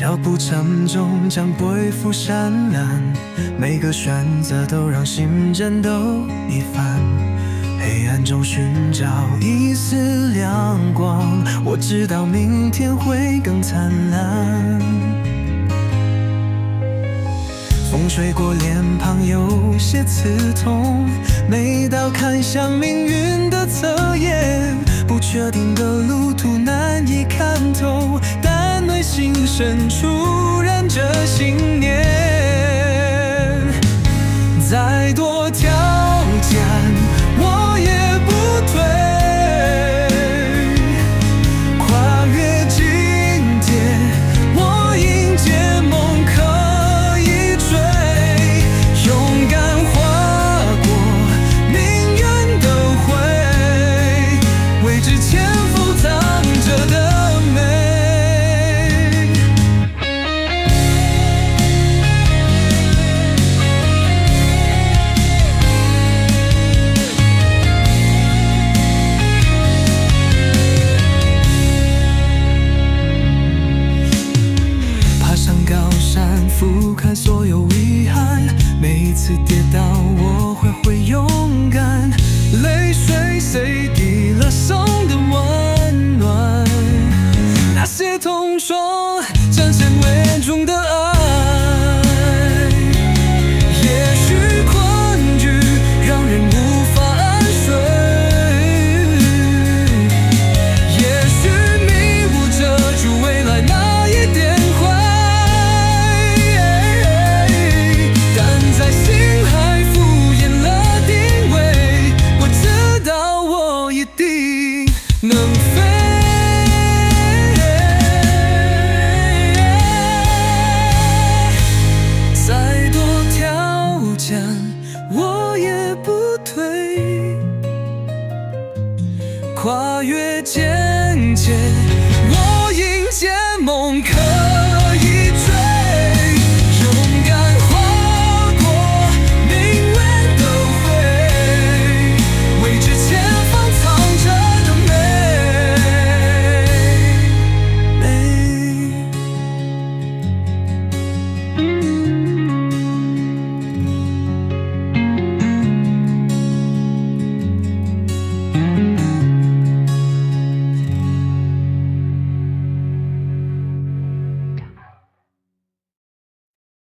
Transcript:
脚步沉重，将背负闪蓝，每个选择都让心颤抖一番。黑暗中寻找一丝亮光，我知道明天会更灿烂。风吹过脸庞有些刺痛，每道看向命运的测验，不确定的路途难以看透，但内心深处燃着信念。再多挑战我也不退，跨越境界我迎接梦可以追，勇敢划过命运的灰，未知潜伏藏着的美。俯瞰所有遗憾，每一次跌倒我会勇敢，泪水洗涤了伤的温暖，那些痛说